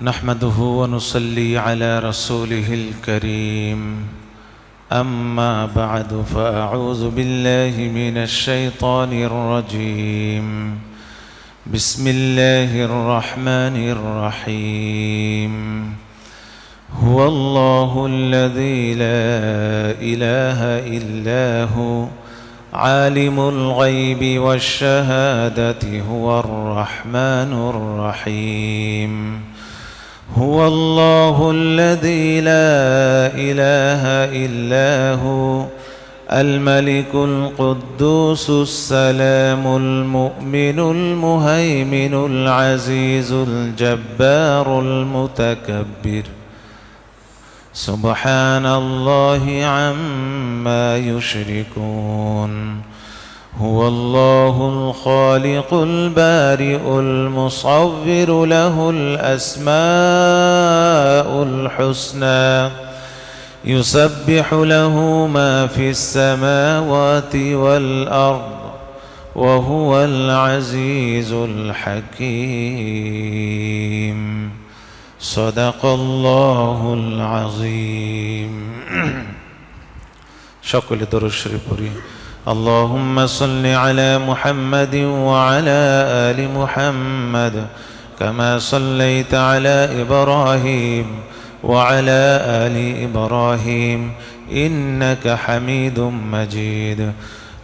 نحمده ونصلي على رسوله الكريم أما بعد فأعوذ بالله من الشيطان الرجيم بسم الله الرحمن الرحيم هو الله الذي لا إله إلا هو عالم الغيب والشهادة هو الرحمن الرحيم هو الله الذي لا إله إلا هو الملك القدوس السلام المؤمن المهيمن العزيز الجبار المتكبر سبحان الله عما يشركون هو الله الخالق البارئ المصور له الأسماء الحسنى يسبح له ما في السماوات والأرض وهو العزيز الحكيم صدق الله العظيم شكرا درود الشريف اللهم صل على محمد وعلى آل محمد كما صليت على إبراهيم وعلى آل إبراهيم إنك حميد مجيد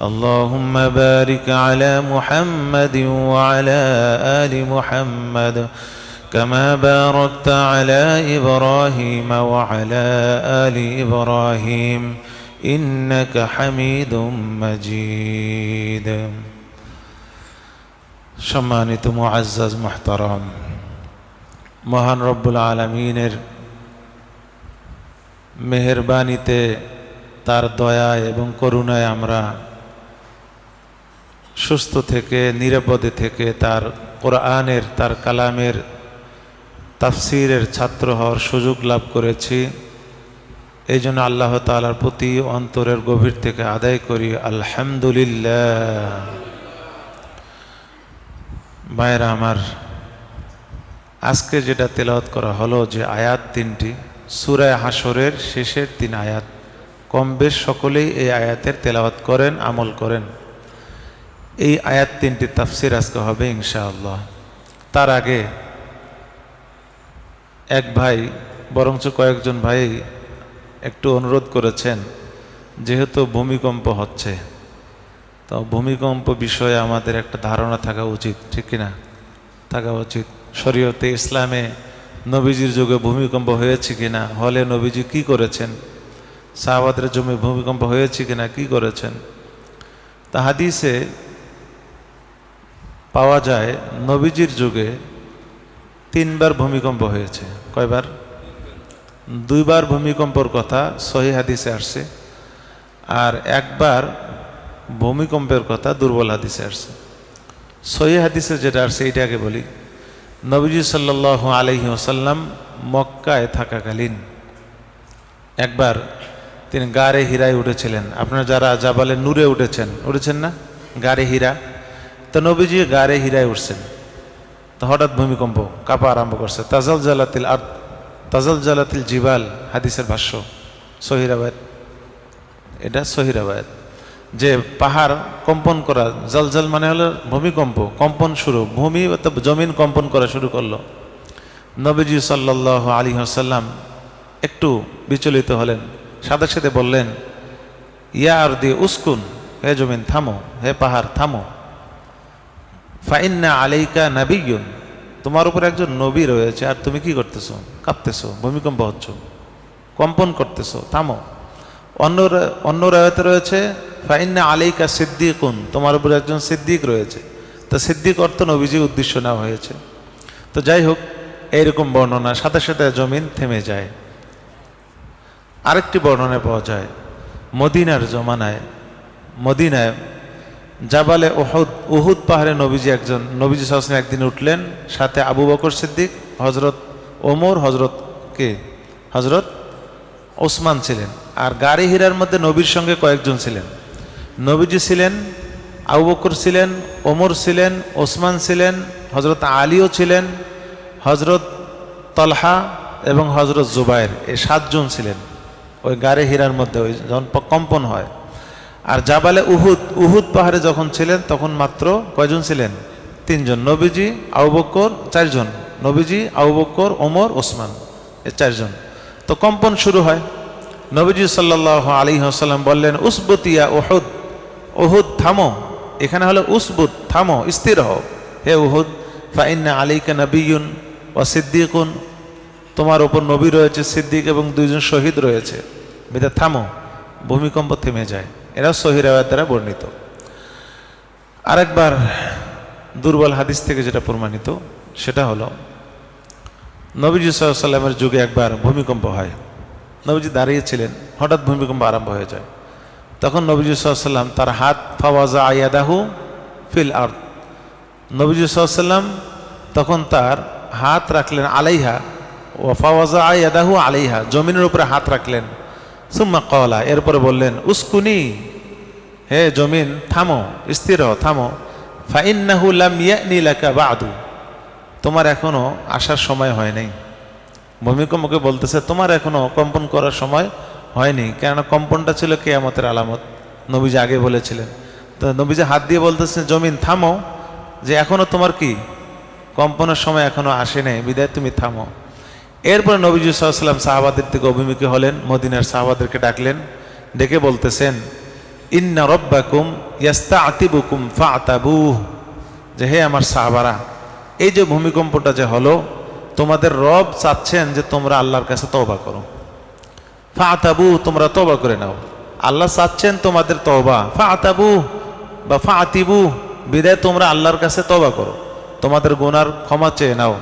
اللهم بارك على محمد وعلى آل محمد كما باركت على إبراهيم وعلى آل إبراهيم إنك حميد مجيد সম্মানিত মুআজ্জাজ মুহতারাম মহান রব্বুল আলামিনের মেহেরবানিতে তার দয়ায় এবং করুণায় আমরা সুস্থ থেকে নিরাপদে থেকে তার কোরআনের তার কালামের তাফসীরের ছাত্র হওয়ার সুযোগ লাভ করেছি। এই জন্য আল্লাহ তাআলার প্রতি অন্তরের গভীর থেকে আদায় করি আলহামদুলিল্লাহ। ভাইরা আমার, আজকে যেটা তেলাওয়াত করা হলো যে আয়াত তিনটি সূরা হাশরের শেষের 3 আয়াত, কম বেশ সকলেই এই আয়াতের তেলাওয়াত করেন, আমল করেন। এই আয়াত তিনটি তাফসীর আজকে হবে ইনশাআল্লাহ। তার আগে এক ভাই বরঞ্চ কয়েকজন ভাই একটু অনুরোধ করেছেন, যেহেতু ভূমিকম্প হচ্ছে, তো ভূমিকম্প বিষয়ে আমাদের একটা ধারণা থাকা উচিত, ঠিক কিনা? থাকা উচিত। শরীয়তে ইসলামে নবীজির যুগে ভূমিকম্প হয়েছে কিনা, হলে নবীজি কি করেছেন, সাহাবাদের জমি ভূমিকম্প হয়েছে কিনা, কি করেছেন। তা হাদিসে পাওয়া যায় নবীজির যুগে 3 বার ভূমিকম্প হয়েছে। কয়বার? 2 বার ভূমিকম্পর কথা সহিহ হাদিসে আসছে, আর 1 বার ভূমিকম্পের কথা দুর্বল হাদিসে আসছে। সহিহ হাদিসে যেটা আসছে এটাকে বলি। নবীজি সাল্লাল্লাহু আলাইহি ওয়াসাল্লাম মক্কায় থাকাকালীন একবার তিনি গারে হীরায় উঠেছিলেন। আপনারা যারা জাবালে নূরে উঠেছেন না, গারে হীরা, তো নবীজি গারে হীরায় উঠছেন, তো হঠাৎ ভূমিকম্প, কাঁপা আরম্ভ করছে। তাজালজালাতিল আরদ, তাজালজালাতিল জিবাল, হাদিসের ভাষ্য, সহিহ রাওয়ায়াত, এটা সহিহ রাওয়ায়াত, যে পাহাড় কম্পন করা, জালজাল মানে হলো ভূমিকম্প, কম্পন শুরু, ভূমি অর্থাৎ জমিন কম্পন করা শুরু করলো। নবীজি সাল্লাল্লাহু আলাইহি ওয়াসাল্লাম একটু বিচলিত হলেন, সাথে সাথে বললেন, ইয়া আরদি উসকুন, হে জমিন থামো, হে পাহাড় থামো, ফাইন্না আলাইকা নাবিয়্যুন, তোমার উপর একজন নবী রয়েছে, আর তুমি কি করতেছো? কাঁপতেছো, ভূমিকম্প হচ্ছ, কম্পন করতেছো, থামো। অন্য রায়াতে রয়েছে ফাইন্না আলাইকা সিদ্দিকুন, তোমার উপর একজন সিদ্দিক রয়েছে। তো সিদ্দিক অর্থ নবীজি উদ্দেশ্য নেওয়া হয়েছে। তো যাই হোক, এইরকম বর্ণনা, সাথে সাথে জমিন থেমে যায়। আরেকটি বর্ণনায় পাওয়া যায় মদিনার জমানায়, মদিনায় জাবালে উহুদ পাহাড়ে নবীজি সাল্লাল্লাহু আলাইহি ওয়াসাল্লাম একদিন উঠলেন, সাথে আবু বকর সিদ্দিক, হযরত ওমর, হযরত ওসমান ছিলেন। আর গাড়ি হীরার মধ্যে নবীর সঙ্গে কয়েকজন ছিলেন। নবীজি ছিলেন, আবু বকর ছিলেন, ওমর ছিলেন, ওসমান ছিলেন, হযরত আলীও ছিলেন, হযরত তলহা এবং হজরত জুবাইর এই 7 জন ছিলেন ওই গাড়ে হীরার মধ্যে, ওই যখন কম্পন হয়। আর জাবালে উহুদ, উহুদ পাহাড়ে যখন ছিলেন তখন মাত্র কয়জন ছিলেন? 3 জন। নবীজি, আবু বকর, 4 জন। নবীজি, আবু বকর, ওমর, ওসমান, এই 4 জন। তো কম্পন শুরু হয়। নবীজি সাল্লাল্লাহু আলাইহি ওয়াসাল্লাম বললেন, উসবুতিয়া উহুদ, উহুদ থামো। এখানে হলো উসবুত, থামো, স্থির হও হে উহুদ। ফাইন্না আলাইকা নবিয়্যুন ওয়া সিদ্দিকুন, তোমার ওপর নবী রয়েছে, সিদ্দিক এবং 2 জন শহীদ রয়েছে, বিদা থামো। ভূমিকম্প থেমে যায়। এরা সহিহ riwayat দ্বারা বর্ণিত। আরেকবার দুর্বল হাদিস থেকে যেটা প্রমাণিত সেটা হলো নবীজি সাল্লাল্লাহু আলাইহি ওয়াসাল্লামের যুগে একবার ভূমিকম্প হয়। নবীজি দাঁড়িয়েছিলেন, হঠাৎ ভূমিকম্প আরম্ভ হয়ে যায়। তখন নবীজি সাল্লাল্লাহু আলাইহি ওয়াসাল্লাম তার হাত ফাওয়াজা আয়াদাহু ফিল আরদ, নবীজি সাল্লাল্লাহু আলাইহি ওয়াসাল্লাম তখন তার হাত রাখলেন আলাইহা, ও ফাওয়াজা আয়াদাহু আলাইহা, জমিনের উপরে হাত রাখলেন। সুম্মা ক্বালা, এরপরে বললেন, উসকুনি, হে জমিন থামো, স্থির হও, থামো। ফাইন্নাহু লাম ইয়ানি লাকা বাদু, তোমার এখনো আসার সময় হয় নাই। ভূমিকম্পকে বলতেছে তোমার এখনো কম্পন করার সময় হয়নি, কেননা কম্পনটা ছিল কিয়ামতের আলামত, নবীজি আগে বলেছিলেন। তো নবীজি হাত দিয়ে বলতেছেন, জমিন থামো, যে এখনো তোমার কি কম্পনের সময় এখনো আসে নাই, বিদায় তুমি থামো। এরপরে নবীজি সাল্লাল্লাহু আলাইহি ওয়াসাল্লাম সাহাবাদের থেকে অভিমুখী হলেন, মদিনার সাহাবাদেরকে ডাকলেন, ডেকে বলতেছেন, ইন্না রব্বাকুম ইয়াস্তাআতিবুকুম ফাআতাবুহ, যে হে আমার সাহাবারা, এই যে ভূমিকম্পটা যে হলো, তোমাদের রব চাচ্ছেন যে তোমরা আল্লাহর কাছে তওবা করো। ফাআতাবু, তোমরা তওবা করে নাও। আল্লাহ চাচ্ছেন তোমাদের তওবা। ফাআতাবু বা ফাআতিবু, বিদায় তোমরা আল্লাহর কাছে তওবা করো, তোমাদের গুনার ক্ষমা চেয়ে নাও।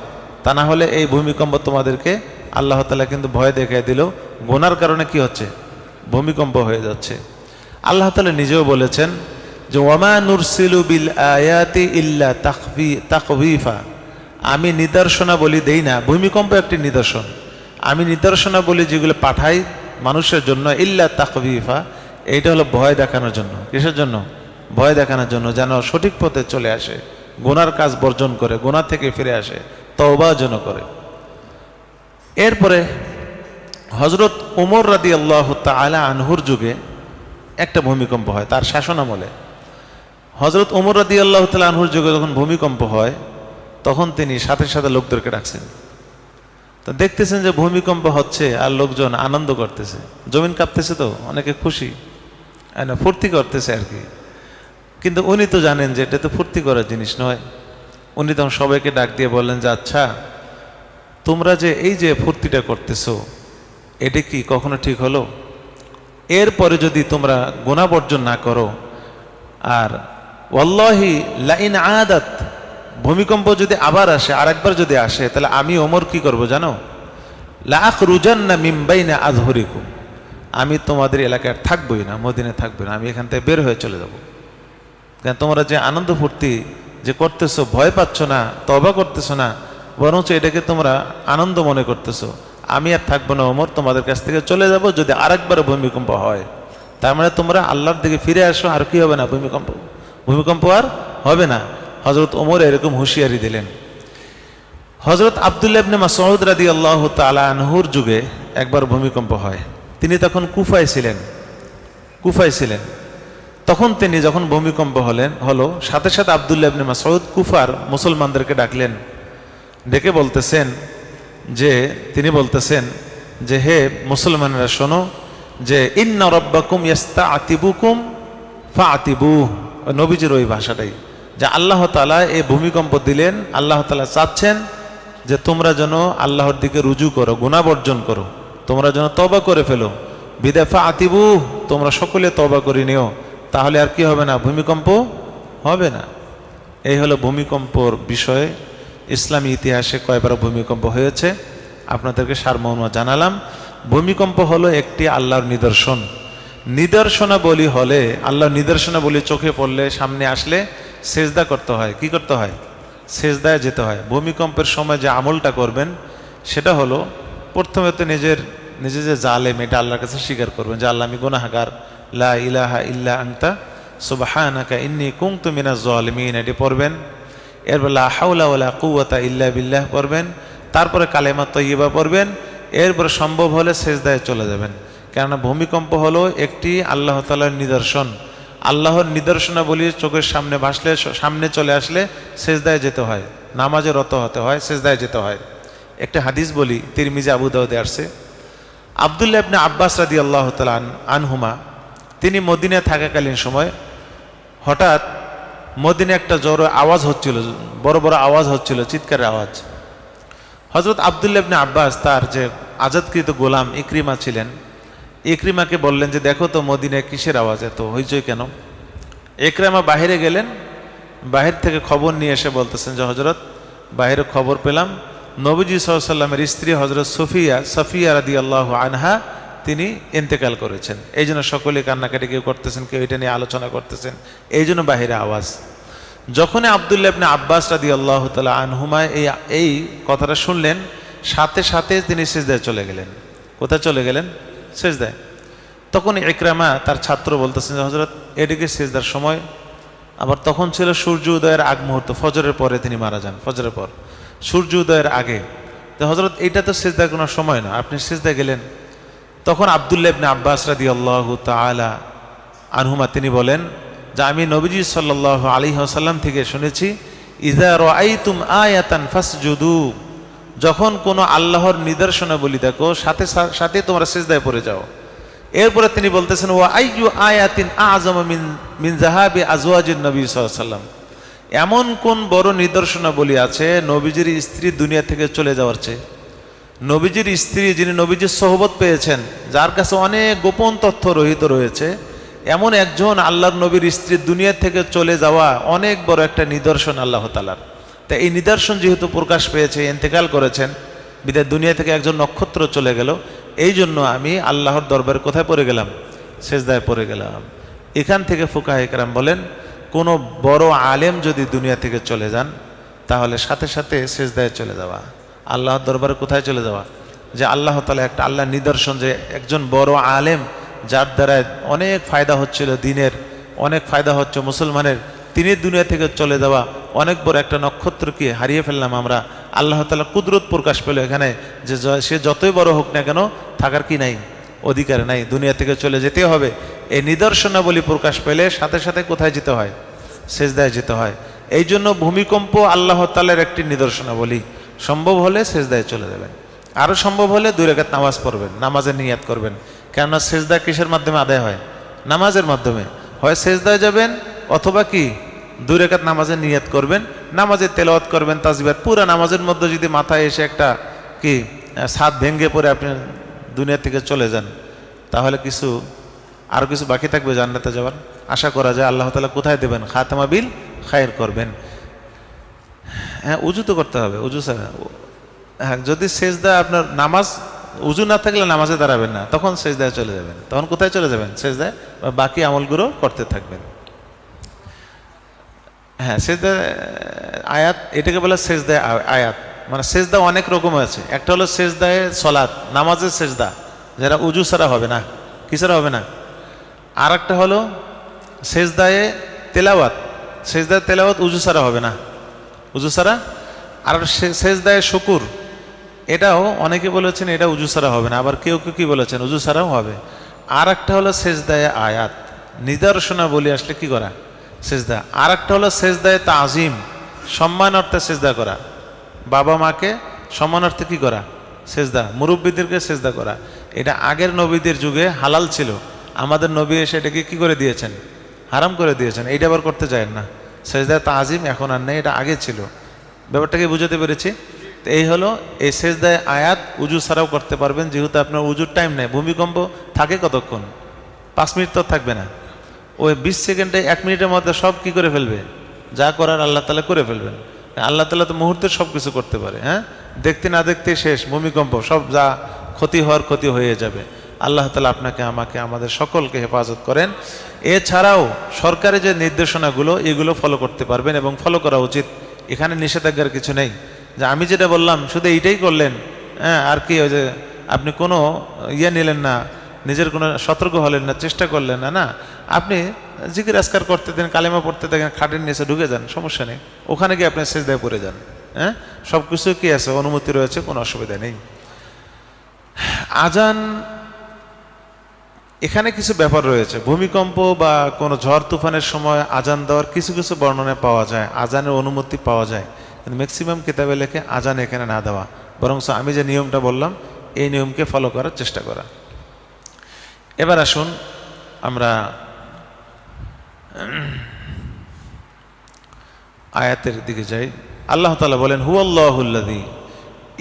তা না হলে এই ভূমিকম্প তোমাদেরকে আল্লাহ তাআলা কিন্তু ভয় দেখিয়ে দিল, গুনার কারণে কি হচ্ছে, ভূমিকম্প হয়ে যাচ্ছে। আল্লাহ তাআলা নিজেও বলেছেন যে ওয়ামা নুরসিলু বিল আয়াতি ইল্লা তাখফীফা, আমি নিদর্শনাবলী দেই না, ভূমিকম্প একটি নিদর্শন, আমি নিদর্শনাবলী যেগুলো পাঠাই মানুষের জন্য, ইল্লা তাখফীফা, এইটা হলো ভয় দেখানোর জন্য। কিসের জন্য? ভয় দেখানোর জন্য, যেন সঠিক পথে চলে আসে, গুনার কাজ বর্জন করে, গুনাহ থেকে ফিরে আসে, তওবা যেন করে। এরপরে হযরত ওমর রাদিয়াল্লাহু তাআলা আনহুর যুগে একটা ভূমিকম্প হয়, তার শাসনামলে। হযরত ওমর রাদিয়াল্লাহু তাআলা আনহুর যুগে যখন ভূমিকম্প হয়, তখন তিনি সাথে সাথে লোকদেরকে ডাকছেন। তো দেখতেছেন যে ভূমিকম্প হচ্ছে আর লোকজন আনন্দ করতেছে, জমিন কাঁপতেছে, তো অনেকে খুশি, ফুর্তি করতেছে আর কি। কিন্তু উনি তো জানেন যে এটা তো ফুর্তি করার জিনিস নয়। উনি তখন সবাইকে ডাক দিয়ে বললেন যে আচ্ছা, তোমরা যে এই যে ফুর্তিটা করতেছো, এটা কি কখনো ঠিক হলো? এরপরে যদি তোমরা গুনাহ বর্জন না করো, আর ওয়াল্লাহি লাইন আদাত, ভূমিকম্প যদি আবার আসে, আরেকবার যদি আসে, তাহলে আমি ওমর কি করব জানো? লা আখরুজান্না মিন বাইনা আযহুরিকুম, আমি তোমাদের এলাকায় থাকবই না, মদিনায় থাকবই না, আমি এখান থেকে বের হয়ে চলে যাব। কারণ তোমরা যে আনন্দ ফুর্তি যে করতেছো, ভয় পাচ্ছ না, তওবা করতেছো না, বরঞ্চ এটাকে তোমরা আনন্দ মনে করতেছো, আমি আর থাকবো না ওমর, তোমাদের কাছ থেকে চলে যাব যদি আরেকবার ভূমিকম্প হয়। তার মানে তোমরা আল্লাহর দিকে ফিরে আসো, আর কি হবে না, ভূমিকম্প আর হবে না। হযরত ওমর এরকম হুঁশিয়ারি দিলেন। হযরত আব্দুল্লাহ ইবনে মাসউদ রাদিয়াল্লাহু তাআলা আনহুর যুগে একবার ভূমিকম্প হয়। তিনি তখন কুফায় ছিলেন। তখন তিনি যখন ভূমিকম্প হলো, সাথে সাথে আব্দুল্লাহ ইবনে মাসউদ কুফার মুসলমানদেরকে ডাকলেন, ডেকে বলতেছেন যে হে মুসলমানেরা শোনো, যে ইন্না রাব্বাকুম ইয়াস্তাআতিবুকুম ফাআতিবুহ, নবীজির ওই ভাষাটাই, যে আল্লাহ তাআলা এই ভূমিকম্প দিলেন, আল্লাহ তাআলা চাচ্ছেন যে তোমরা যেন আল্লাহর দিকে রুজু করো, গুনাহ বর্জন করো, তোমরা যেন তওবা করে ফেলো। বিদা ফাআতিবুহ, তোমরা সকলে তওবা করে নিও, তাহলে আর কি হবে না, ভূমিকম্প হবে না। এই হলো ভূমিকম্পর বিষয়ে। ইসলামী ইতিহাসে কয়বার ভূমিকম্প হয়েছে আপনাদেরকে সারমর্ম জানালাম। ভূমিকম্প হলো একটি আল্লাহর নিদর্শন। নিদর্শনাবলী হলে, আল্লাহর নিদর্শনাবলী চোখে পড়লে, সামনে আসলে সেজদা করতে হয়। কি করতে হয়? সেজদায় যেতে হয়। ভূমিকম্পের সময় যে আমলটা করবেন সেটা হলো, প্রথমে তো নিজে যে জালেম, এটা আল্লাহর কাছে স্বীকার করবেন যে আল্লাহ আমি গুনাহগার, লা ইলাহা ইল্লা আনতা সুবহানাকা ইন্নী কুনতু মিনাজ জালিমিন, এটি পড়বেন। এরপর লা হাওলা ওয়ালা কুওয়াতা ইল্লা বিল্লাহ পড়বেন। তারপরে কালেমা তৈয়বা পড়বেন, এরপরে সম্ভব হলে সেজদায় চলে যাবেন। কেননা ভূমিকম্প হলো একটি আল্লাহ তাআলার নিদর্শন। আল্লাহর নিদর্শনাবলী চোখের সামনে ভাসলে, সামনে চলে আসলে সেজদায় যেতে হয়, নামাজে রত হতে হয়, সেজদায় যেতে হয়। একটা হাদিস বলি, তিরমিজি, আবু দাউদে আসছে। আব্দুল্লাহ ইবনে আব্বাস রাদিয়াল্লাহু তাআলা আনহুমা, তিনি মদিনায় থাকাকালীন সময় হঠাৎ মদিনায় একটা জোরে আওয়াজ হচ্ছিল, বড় বড় আওয়াজ হচ্ছিল, চিৎকারের আওয়াজ। হযরত আব্দুল্লাহ ইবনে আব্বাস তার যে আজাদকৃত গোলাম ইকরিমা ছিলেন, ইকরিমাকে বললেন যে দেখো তো মদিনায় কিসের আওয়াজ, এত হইচই কেন? ইকরিমা বাহিরে গেলেন, বাহির থেকে খবর নিয়ে এসে বলতেছেন যে হযরত, বাহিরে খবর পেলাম নবীজি সাল্লাল্লাহু আলাইহি ওয়াসাল্লামের স্ত্রী হযরত সাফিয়া রাদিয়াল্লাহু আনহা তিনি ইন্তেকাল করেছেন। এই জন্য সকলে কান্নাকাটি, কেউ করতেছেন, কেউ এটা নিয়ে আলোচনা করতেছেন, এই জন্য বাহিরে আওয়াজ। যখনই আব্দুল্লাহ ইবনে আব্বাস রাদিয়াল্লাহু তাআলা আনহুমা এই কথাটা শুনলেন, সাথে সাথে তিনি সিজদায় চলে গেলেন। কোথায় চলে গেলেন? সিজদায়। তখন ইকরামা তার ছাত্র বলতেছেন যে হযরত, এদিকে সিজদার সময়। আবার তখন ছিল সূর্য উদয়ের আগ মুহূর্ত, ফজরের পরে তিনি মারা যান, ফজরের পর, সূর্য উদয়ের আগে। তো হযরত, এইটা তো সিজদার কোনো সময় না, আপনি সিজদায় গেলেন। তখন আব্দুল্লাহ ইবনে আব্বাস রাদিয়াল্লাহু তাআলা আনহুমা তিনি বলেন যে আমি নবীজি সাল্লাল্লাহু আলাইহি ওয়াসাল্লাম থেকে শুনেছি, ইযা রাআইতুম আয়াতান ফাসজুদু, যখন কোনো আল্লাহর নিদর্শনাবলী দেখো সাথে সাথে তোমরা সিজদায় পড়ে যাও। এরপরে তিনি বলতেছেন, ওয়া আইয়ু আয়াতিন আযমু মিন যাহাবি আজওয়াজিন নবী সাল্লাল্লাহু আলাইহি ওয়াসাল্লাম, এমন কোন বড় নিদর্শনাবলী আছে নবীজির স্ত্রী দুনিয়া থেকে চলে যাওয়ার চেয়ে? নবীজির স্ত্রী, যিনি নবীজির সোহবত পেয়েছেন, যার কাছে অনেক গোপন তথ্য রহিত রয়েছে, এমন একজন আল্লাহর নবীর স্ত্রী দুনিয়া থেকে চলে যাওয়া অনেক বড় একটা নিদর্শন আল্লাহ তাআলার। তা এই নিদর্শন যেহেতু প্রকাশ পেয়েছে, ইন্তেকাল করেছেন, বিদায় দুনিয়া থেকে একজন নক্ষত্র চলে গেল, এই জন্য আমি আল্লাহর দরবারে কোথায় পড়ে গেলাম? সেজদায় পড়ে গেলাম। এখান থেকে ফুকাহে কেরাম বলেন, কোনো বড় আলেম যদি দুনিয়া থেকে চলে যান, তাহলে সাথে সাথে সেজদায় চলে যাওয়া, আল্লাহর দরবারে কোথায় চলে যাওয়া? যে আল্লাহ তাআলা একটা আল্লাহর নিদর্শন, যে একজন বড় আলেম যার দ্বারা অনেক ফায়দা হচ্ছিল দিনের, অনেক ফায়দা হচ্ছে মুসলমানের, তিনি দুনিয়া থেকে চলে যাওয়া, অনেক বড় একটা নক্ষত্রকে হারিয়ে ফেললাম আমরা। আল্লাহ তাআলা কুদরত প্রকাশ পেল এখানে, যে সে যতই বড় হোক না কেন, থাকার কি নাই? অধিকার নাই, দুনিয়া থেকে চলে যেতে হবে। এই নিদর্শনাবলী প্রকাশ পেলে সাথে সাথে কোথায় যেতে হয়? সেজদায় যেতে হয়। এই জন্য ভূমিকম্প আল্লাহ তাআলার একটি নিদর্শনাবলী। সম্ভব হলে সেজদায় চলে যাবেন, আরও সম্ভব হলে 2 রাকাত নামাজ পড়বেন, নামাজের নিয়াত করবেন। কেননা সেজদা কিসের মাধ্যমে আদায় হয়? নামাজের মাধ্যমে। হয় সেজদায় যাবেন, অথবা কি 2 রাকাত নামাজের নিয়াত করবেন, নামাজের তেলাওয়াত করবেন, তাসবিহাত। পুরা নামাজের মধ্যে যদি মাথায় এসে একটা কি ছাদ ভেঙে পড়ে আপনি দুনিয়া থেকে চলে যান, তাহলে আরও কিছু বাকি থাকবে জান্নাতে যাওয়ার। আশা করা যায় আল্লাহ তাআলা কোথায় দেবেন? খাতেমা বিল খায়ের করবেন। হ্যাঁ, উজু তো করতে হবে, উজু ছাড়া। হ্যাঁ, যদি সেজদা আপনার নামাজ, উজু না থাকলে নামাজে দাঁড়াবেন না, তখন সেজদায় চলে যাবেন। তখন কোথায় চলে যাবেন? সেজদায়। বাকি আমলগুলো করতে থাকবেন। হ্যাঁ, সেজদা আয়াত, এটাকে বলে সেজদায় আয়াত। মানে সেজদা অনেক রকম আছে। একটা হলো সেজদায় সলাত, নামাজের সেজদা, যারা উজু ছাড়া হবে না, কি ছাড়া হবে না। আর একটা হলো সেজদায়ে তেলাওয়াত, সেজদায় তেলাওয়াত উজু ছাড়া হবে না, উজু ছাড়া। আর সেজদায়ে শুকুর, এটাও অনেকে বলেছেন এটা উজু ছাড়া হবে না, আবার কেউ কেউ কি বলেছেন উজু ছাড়াও হবে। আর একটা হলো সেজদায়ে আয়াত, নিদর্শনাবলী আসলে কি করা? সেজদা। আর একটা হলো সেজদায়ে তাজিম, সম্মানার্থে সেজদা করা, বাবা মাকে সম্মানার্থে কি করা? সেজদা। মুরব্বীদেরকে সেজদা করা। এটা আগের নবীদের যুগে হালাল ছিল, আমাদের নবী এসে এটাকে কি করে দিয়েছেন? হারাম করে দিয়েছেন। এইটা আবার করতে চায় না। সেজদায়ে তাজিম এখন আর নেই, এটা আগে ছিল। ব্যাপারটাকে বুঝাতে পেরেছি? তো এই হলো এই সেজদায়ে আয়াত, উজু ছাড়াও করতে পারবেন, যেহেতু আপনার উজুর টাইম নেই। ভূমিকম্প থাকে কতক্ষণ? 5 মিনিট তো থাকবে না, ওই 20 সেকেন্ডে 1 মিনিটের মধ্যে সব কি করে ফেলবে? যা করার আল্লাহ তাআলা করে ফেলবেন। আল্লাহ তাআলা তো মুহূর্তে সব কিছু করতে পারে। হ্যাঁ, দেখতে না দেখতে শেষ ভূমিকম্প, সব যা ক্ষতি হওয়ার ক্ষতি হয়ে যাবে। আল্লাহ তাআলা আপনাকে, আমাকে, আমাদের সকলকে হেফাজত করেন। এছাড়াও সরকারি যে নির্দেশনাগুলো, এগুলো ফলো করতে পারবেন এবং ফলো করা উচিত। এখানে নিষেধাজ্ঞার কিছু নেই যে আমি যেটা বললাম শুধু এইটাই করলেন, হ্যাঁ, আর কি ওই যে আপনি কোনো নিলেন না, নিজের কোনো সতর্ক হলেন না, চেষ্টা করলেন না। না, আপনি জিকির আজকার করতে দেন, কালেমা পড়তে দেখেন, খাটের নিচে ঢুকে যান, সমস্যা নেই। ওখানে গিয়ে আপনি সেজদায় পড়ে যান। হ্যাঁ, সব কিছু কি আছে, অনুমতি রয়েছে, কোনো অসুবিধা নেই। আজান, এখানে কিছু ব্যাপার রয়েছে। ভূমিকম্প বা কোনো ঝড় তুফানের সময় আজান দেওয়ার কিছু কিছু বর্ণনা পাওয়া যায়, আজানের অনুমতি পাওয়া যায়, কিন্তু ম্যাক্সিমাম কিতাবে লেখে আজান এখানে না দেওয়া, বরং আমি যে নিয়মটা বললাম এই নিয়মকে ফলো করার চেষ্টা করা। এবার আসুন আমরা আয়াতের দিকে যাই। আল্লাহ তাআলা বলেন হুয়াল্লাহুল্লাযী,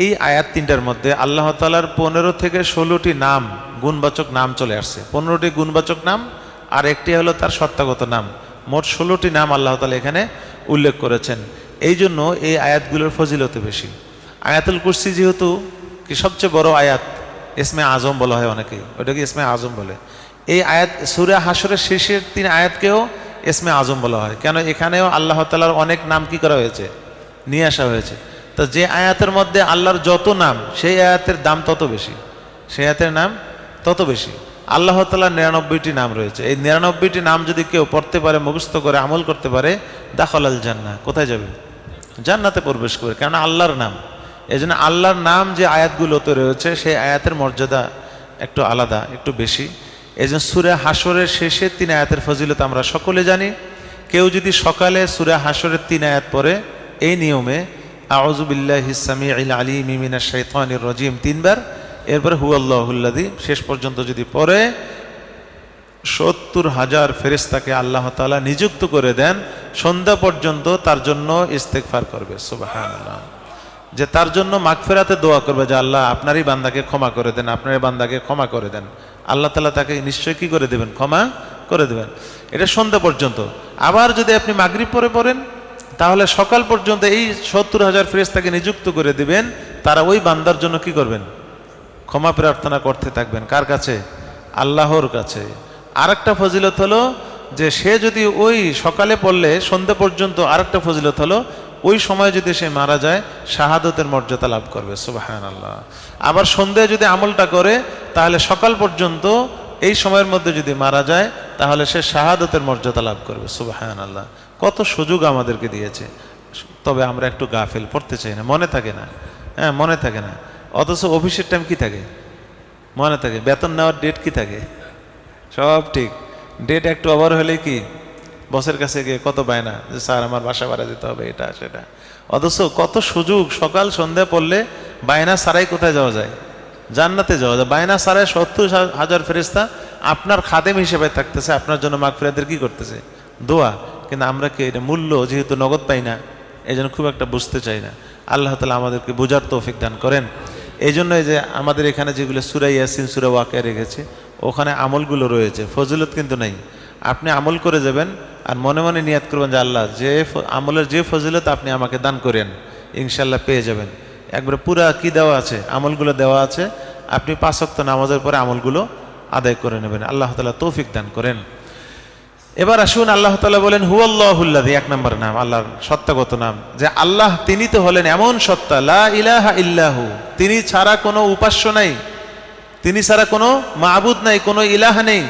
এই আয়াত তিনটার মধ্যে আল্লাহ তাআলার 15 থেকে 16টি নাম, গুণবাচক নাম চলে আসছে। 15টি গুণবাচক নাম আর একটি হলো তার সত্তাগত নাম, মোট 16টি নাম আল্লাহ তাআলা এখানে উল্লেখ করেছেন। এই জন্য এই আয়াতগুলোর ফজিলত বেশি। আয়াতুল কুরসি যেহেতু কি সবচেয়ে বড় আয়াত, ইসমে আজম বলা হয় অনেকে, ওইটাকে ইসমে আজম বলে। এই আয়াত সূরা হাশরের শেষের 3 আয়াতকেও ইসমে আজম বলা হয়। কেন? এখানেও আল্লাহ তাআলার অনেক নাম কি করা হয়েছে, নিয়ে আসা হয়েছে। তো যে আয়াতের মধ্যে আল্লাহর যত নাম, সেই আয়াতের দাম তত বেশি, সেই আয়াতের নাম তত বেশি। আল্লাহ তাআলার 99টি নাম রয়েছে। এই 99টি নাম যদি কেউ পড়তে পারে, মুখস্থ করে আমল করতে পারে, দাখালাল জান্নাহ, কোথায় যাবে? জান্নাতে প্রবেশ করে। কেন? আল্লাহর নাম। এই জন্য আল্লাহর নাম যে আয়াতগুলোতে রয়েছে সেই আয়াতের মর্যাদা একটু আলাদা, একটু বেশি। এই জন্য সূরা হাশরের শেষের 3 আয়াতের ফজিলত আমরা সকলে জানি। কেউ যদি সকালে সূরা হাশরের 3 আয়াত পড়ে এই নিয়মে আউযু বিল্লাহিস সামিউল আলিম মিনাশ শাইতানির রাজিম 3 বার, এরপরে হুয়াল্লাহুল্লাযী শেষ পর্যন্ত যদি পড়ে, 70,000 ফেরেশতাকে আল্লাহ তাআলা নিযুক্ত করে দেন সন্ধ্যা পর্যন্ত তার জন্য ইস্তেগফার করবে। সুবহানাল্লাহ। যে তার জন্য মাগফিরাতে দোয়া করবে যে আল্লাহ আপনারই বান্দাকে ক্ষমা করে দেন, আপনারই বান্দাকে ক্ষমা করে দেন। আল্লাহ তাআলা তাকে নিশ্চয়ই কি করে দেবেন? ক্ষমা করে দেবেন। এটা সন্ধ্যা পর্যন্ত। আবার যদি আপনি মাগরিব পরে পড়েন তাহলে সকাল পর্যন্ত এই 70,000 ফেরেশতাকে নিযুক্ত করে দিবেন, তারা ওই বান্দার জন্য কি করবেন? ক্ষমা প্রার্থনা করতে থাকবেন। কার কাছে? আল্লাহর কাছে। আরেকটা ফজিলত হলো যে সে যদি ওই সকালে পড়লে সন্ধ্যা পর্যন্ত, আরেকটা ফজিলত হলো ওই সময় যদি সে মারা যায় শাহাদতের মর্যাদা লাভ করবে। সুবহানাল্লাহ। আবার সন্ধ্যায় যদি আমলটা করে তাহলে সকাল পর্যন্ত এই সময়ের মধ্যে যদি মারা যায় তাহলে সে শাহাদতের মর্যাদা লাভ করবে। সুবহানাল্লাহ। কত সুযোগ আমাদেরকে দিয়েছে, তবে আমরা একটু গাফেল, পড়তে চাই না, মনে থাকে না। হ্যাঁ, মনে থাকে না। অথচ অফিসের টাইম কি থাকে? মনে থাকে। বেতন নেওয়ার ডেট কি থাকে? সব ঠিক। ডেট একটু ওভার হলে কি বসের কাছে গিয়ে কত বায়না যে স্যার আমার বাসা ভাড়া দিতে হবে, এটা সেটা। অথচ কত সুযোগ, সকাল সন্ধ্যা পড়লে বায়না ছাড়াই কোথায় যাওয়া যায়? জান্নাতে যাওয়া যায়। বায়না ছাড়াই 70,000 ফেরেশতা আপনার খাদেম হিসেবে থাকতেছে, আপনার জন্য মাগফিরাতের কি করতেছে? দোয়া। কিন্তু আমরা কি এটা মূল্য যেহেতু নগদ পাই না, এই জন্য খুব একটা বুঝতে চাই না। আল্লাহ তাআলা আমাদেরকে বোঝার তৌফিক দান করেন। এই জন্য এই যে আমাদের এখানে যেগুলো সূরা ইয়াসিন, সূরা ওয়াকিয়া রেখেছে, ওখানে আমলগুলো রয়েছে, ফজিলত কিন্তু নাই। আপনি আমল করে যাবেন আর মনে মনে নিয়াত করবেন যে আল্লাহ যে আমলের যে ফজিলত আপনি আমাকে দান করেন, ইনশাল্লাহ পেয়ে যাবেন। একবারে পুরা কি দেওয়া আছে, আমলগুলো দেওয়া আছে। আপনি 5 ওয়াক্ত নামাজের পরে আমলগুলো আদায় করে নেবেন। আল্লাহ তাআলা তৌফিক দান করেন। এবার আসুন, আল্লাহ তাআলা বলেন হুয়াল্লাহুল্লাযী, 1 নম্বর নাম, আল্লাহর সত্তাগত নাম, যে আল্লাহ তিনি তো হলেন এমন সত্তা, লা ইলাহা ইল্লাহু, তিনি ছাড়া কোনো উপাস্য নাই, তিনি ছাড়া কোনো মাবুদ নাই, কোনো ইলাহ নেই।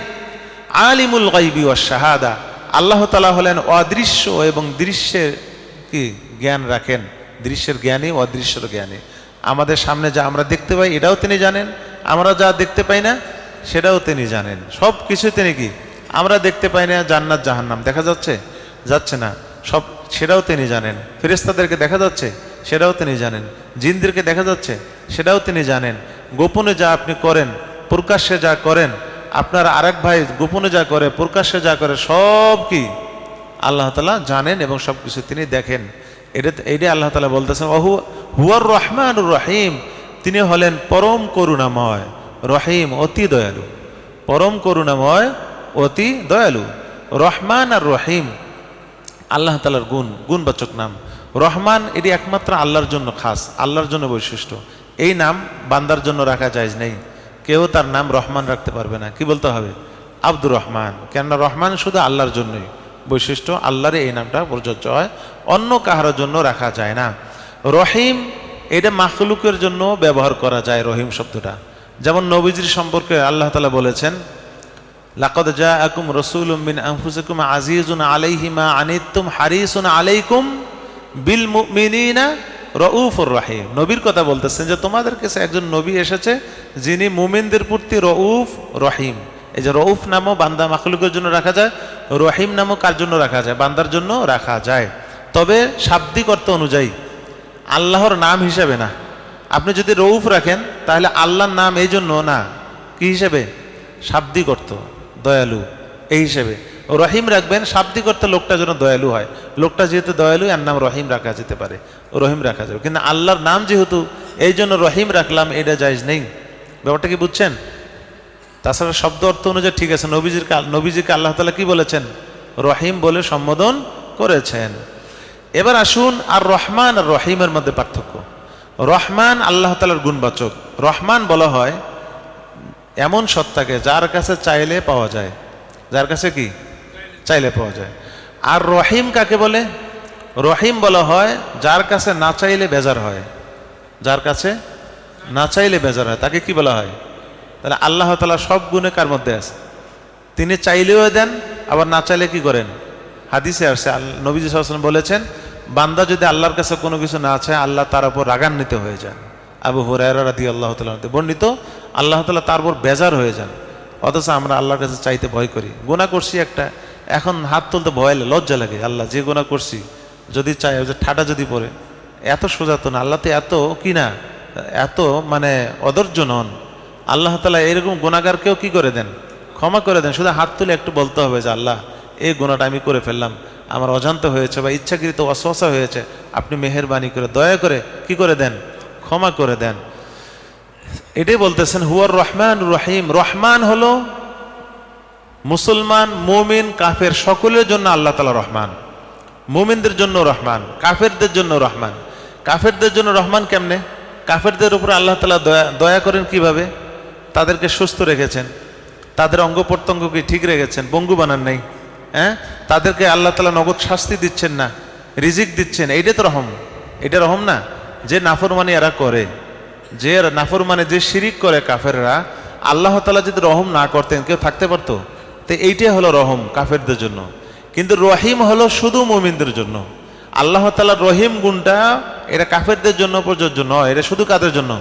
আলিমুল গায়বি ওয়াশ শাহাদা, আল্লাহ তাআলা হলেন অদৃশ্য এবং দৃশ্যের কি জ্ঞান রাখেন, দৃশ্যের জ্ঞানী, অদৃশ্যের জ্ঞানী। আমাদের সামনে যা আমরা দেখতে পাই এটাও তিনি জানেন, আমরা যা দেখতে পাই না সেটাও তিনি জানেন। সব কিছু তিনি কি, আমরা দেখতে পাই না, জান্নাত জাহান্নাম দেখা যাচ্ছে, যাচ্ছে না, সব সেটাও তিনি জানেন। ফেরেশতাদেরকে দেখা যাচ্ছে সেটাও তিনি জানেন, জিনদেরকে দেখা যাচ্ছে সেটাও তিনি জানেন। গোপনে যা আপনি করেন, প্রকাশ্যে যা করেন, আপনার আরেক ভাই গোপনে যা করে, প্রকাশ্যে যা করে, সব কি আল্লাহ তাআলা জানেন এবং সব কিছু তিনি দেখেন। এইটাই আল্লাহ তাআলা বলতেছেন হুয়ার রহমানুর রহিম, তিনি হলেন পরম করুণাময়, রহিম অতি দয়ালু, পরম করুণাময় অতি দয়ালু। রহমান আর রহিম আল্লাহ তাআলার গুণবাচক নাম। রহমান এটি একমাত্র আল্লাহর জন্য খাস, আল্লাহর জন্য বৈশিষ্ট্য। এই নাম বান্দার জন্য রাখা জায়েজ নেই, কেউ তার নাম রহমান রাখতে পারবে না। কি বলতে হবে? আব্দুর রহমান। কেননা রহমান শুধু আল্লাহর জন্যই বৈশিষ্ট্য, আল্লাহর এই নামটা প্রযোজ্য হয়, অন্য কাহার জন্য রাখা যায় না। রহিম এটা মাখলুকের জন্য ব্যবহার করা যায়, রহিম শব্দটা। যেমন নবীজির সম্পর্কে আল্লাহ তাআলা বলেছেন, লাকাদ জাআকুম রাসূলুম মিন আনফুসিকুম আজিজুন আলাইহি মা আনিতুম হারিসুন আলাইকুম বিল মুমিনিনা রউফুর রহিম, নবীর কথা বলতেছেন যে তোমাদের কাছে একজন নবী এসেছে যিনি মুমিনদের প্রতি রউফ রহিম। এই যে রউফ নামও বান্দা মাখলুকের জন্য রাখা যায়, রহিম নামও কার জন্য রাখা যায়? বান্দার জন্য রাখা যায়, তবে শাব্দিক অর্থ অনুযায়ী, আল্লাহর নাম হিসেবে না। আপনি যদি রউফ রাখেন তাহলে আল্লাহর নাম এই জন্য না, কি হিসেবে? শাব্দিক অর্থ, দয়ালু এই হিসেবে। রহিম রাখবেন শাব্দিক অর্থে লোকটা যেন দয়ালু হয়, লোকটা যেহেতু দয়ালু এর নাম রহিম রাখা যেতে পারে, রহিম রাখা যাবে, কিন্তু আল্লাহর নাম যেহেতু এই জন্য রহিম রাখলাম, এটা জায়েজ নেই। ব্যাপারটা কি বুঝছেন? তাছাড়া শব্দ অর্থ অনুযায়ী ঠিক আছে, নবীজিকে আল্লাহ তাআলা কি বলেছেন? রহিম বলে সম্বোধন করেছেন। এবার আসুন আর রহমান আর রহিমের মধ্যে পার্থক্য। রহমান আল্লাহ তাআলার গুণবাচক। রহমান বলা হয় এমন সত্তাকে যার কাছে চাইলে পাওয়া যায়, যার কাছে কি চাইলে পাওয়া যায়। আর রহিম কাকে বলে? রহিম বলা হয় যার কাছে না চাইলে বেজার হয়, যার কাছে না চাইলে বেজার হয়, তাকে কি বলা হয়? তাহলে আল্লাহ তাআলা সব গুণে কার মধ্যে আছে? তিনি চাইলেও দেন, আবার না চাইলে কি করেন? হাদিসে আসছে, নবীজি সাল্লাল্লাহু আলাইহি ওয়াসাল্লাম বলেছেন, বান্দা যদি আল্লাহর কাছে কোনো কিছু না চায় আল্লাহ তার উপর রাগান্বিত হয়ে যান। আবু হুরায়রা রাদিয়াল্লাহু তাআলা বর্ণিত, আল্লাহ তাআলা তার উপর বেজার হয়ে যান। অথচ আমরা আল্লাহর কাছে চাইতে ভয় করি। গুনাহ করছি একটা, এখন হাত তুলতে ভয় লাগে, লজ্জা লাগে। আল্লাহ যে গুনাহ করছি যদি চাই, যে ঠাটা যদি পড়ে, এত সোজা তো না, আল্লাহ তো এত কি না, এত মানে অধৈর্য নন। আল্লাহ তাআলা এরকম গুনাহগারকেও কি করে দেন? ক্ষমা করে দেন। শুধু হাত তুলে একটু বলতে হবে যে আল্লাহ এই গুনাহটা আমি করে ফেললাম, আমার অজান্ত হয়েছে বা ইচ্ছাকৃত ওয়াসওয়াসা হয়েছে, আপনি মেহেরবানি করে দয়া করে কি করে দেন? ক্ষমা করে দেন। এটাই বলতেছেন হুয়ার রহমান রহিম। রহমান হলো মুসলমান, মুমিন, কাফের সকলের জন্য আল্লাহ তাআলা রহমান। মুমিনদের জন্য রহমান, কাফেরদের জন্য রহমান। কাফেরদের জন্য রহমান কেমনে? কাফেরদের উপর আল্লাহ তাআলা দয়া করেন কিভাবে? তাদেরকে সুস্থ রেখেছেন, তাদের অঙ্গ প্রত্যঙ্গকে ঠিক রেখেছেন, পঙ্গু বানান নাই। হ্যাঁ, তাদেরকে আল্লাহ তাআলা নগদ শাস্তি দিচ্ছেন না, রিজিক দিচ্ছেন। এইটা তো রহম। এটা রহম না? যে নাফরমানি এরা করে, যে নাফরমানি, যে শিরিক করে কাফেররা, আল্লাহ তাআলা যদি রহম না করতেন কেউ থাকতে পারতো? তো এইটাই হলো রহম কাফেরদের জন্য। কিন্তু রহিম হলো শুধু মুমিনদের জন্য। আল্লাহ তাআলার রহিম গুণটা এটা কাফেরদের জন্য প্রযোজ্য নয়, এটা শুধু কাদের জন্য?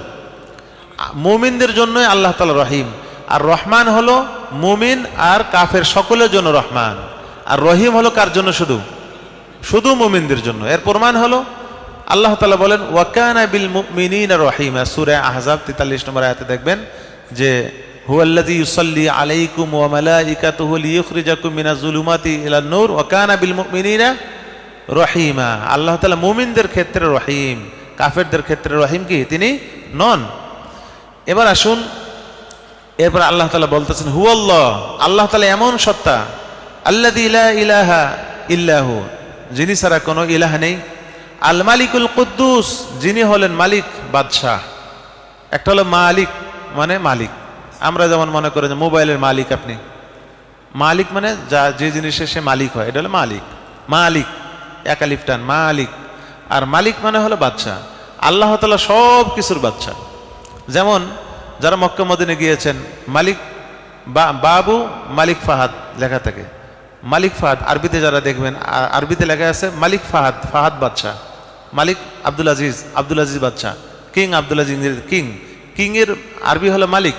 মুমিনদের জন্যই আল্লাহ তাআলা রহিম। আর রহমান হলো মুমিন আর কাফের সকলের জন্য রহমান। আর রহিম হলো কার জন্য? শুধু মুমিনদের জন্য। এর প্রমাণ হলো আল্লাহ তাআলা বলেন ওয়াকানা বিল মুমিনিনা রহিমা। সূরা আহজাব 43 নম্বর আয়াতে দেখবেন যে হুয়াল্লাযী ইউসাল্লি আলাইকুম ওয়া মালাইকাতুহু লিইখরিজাকুম মিনাজ যুলুমাতি ইলান নূর ওয়া কানা বিল মুমিনিনা রহিমা। আল্লাহ তাআলা মুমিনদের ক্ষেত্রে রহিম, কাফেরদের ক্ষেত্রে রহিম কি তিনি নন। এবার আসুন, এরপর আল্লাহ তাআলা বলতেছেন হুয়াল্লাহ, আল্লাহ তাআলা এমন সত্তা, আল্লাযী লা ইলাহা ইল্লাহু, যিনি ছাড়া কোনো ইলাহ নেই। আল মালিকুল কুদ্দুস, যিনি হলেন মালিক, বাদশাহ। একটা হলো মালিক মানে মালিক, আমরা যেমন মনে করি যে মোবাইলের মালিক আপনি, মালিক মানে যা যে জিনিসের সে মালিক হয়, এটা হলো মালিক। মালিক একালিফটান মালিক। আর মালিক মানে হলো বাদশাহ। আল্লাহ তাআলা সব কিছুর বাদশাহ। যেমন যারা মক্কা মদিনে গিয়েছেন, মালিক বাবু মালিক ফাহাদ লেখা থাকে। মালিক ফাহাদ আরবিতে যারা দেখবেন, আরবিতে লেখা আছে মালিক ফাহাদ, ফাহাদ বাদশাহ। মালিক আব্দুল আজিজ বাদশাহ। King Abdul Aziz, king, king এর আরবি হলো মালিক।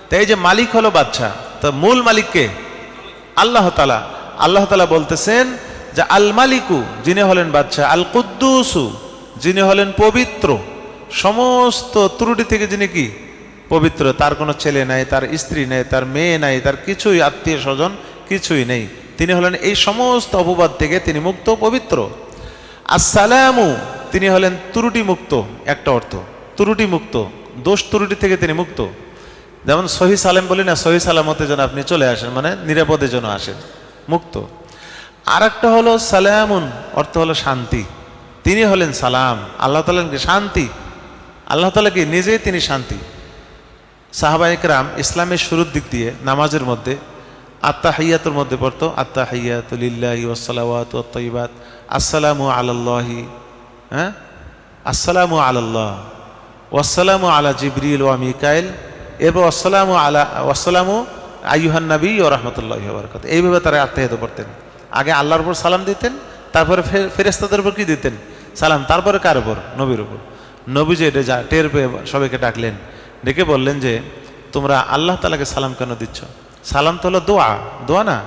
তাই এই যে মালিক হলো বাদশাহ, তো মূল মালিককে আল্লাহ তাআলা। আল্লাহ তাআলা বলতেছেন যে আল মালিকু, যিনি হলেন বাদশাহ, আল কুদ্দুসু, যিনি হলেন পবিত্র, সমস্ত ত্রুটি থেকে যিনি কি পবিত্র। তার কোনো ছেলে নাই, তার স্ত্রী নেই, তার মেয়ে নাই, তার কিছুই আত্মীয় স্বজন কিছুই নেই। তিনি হলেন এই সমস্ত অপবাদ থেকে তিনি মুক্ত, পবিত্র। আসসালামু, তিনি হলেন ত্রুটি মুক্ত। একটা অর্থ ত্রুটি মুক্ত, দোষ ত্রুটি থেকে তিনি মুক্ত। যেমন সহি সালেম বলি না, সহি সালামতে যেন আপনি চলে আসেন, মানে নিরাপদে যেন আসেন, মুক্ত। আর একটা হলো সালামুন, অর্থ হলো শান্তি। তিনি হলেন সালাম। আল্লাহ তাআলা কি শান্তি, আল্লাহ তাআলা কি নিজেই তিনি শান্তি। সাহাবায়ে কেরাম ইসলামের শুরুর দিক দিয়ে নামাজের মধ্যে আত্তাহিয়াতুর মধ্যে পড়তো আত্তাহিয়াতু লিল্লাহি ওয়াস সালাওয়াতু ওয়াত তাইয়্যিবাত, আসসালামু আলাল্লাহি, হ্যাঁ, আসসালামু আলাল্লাহ, ওয়াসসালামু আলা জিবরিল ওয়া মিকাইল, এরপর ওয়াসসালামু আইয়ুহান নবী ওয়া রাহমাতুল্লাহি ওয়া বারাকাতুহু। এইভাবে তারা আত্তাহিয়াত পড়তেন। আগে আল্লাহর উপর সালাম দিতেন, তারপরে ফেরেশতাদের উপর কি দিতেন? সালাম। তারপরে কার উপর? নবীর উপর। নবীজি এটা যা টের পেয়ে সবাইকে ডাকলেন, ডেকে বললেন যে তোমরা আল্লাহ তাআলাকে সালাম কেন দিচ্ছ? সালাম তো হলো দোয়া, দোয়া না?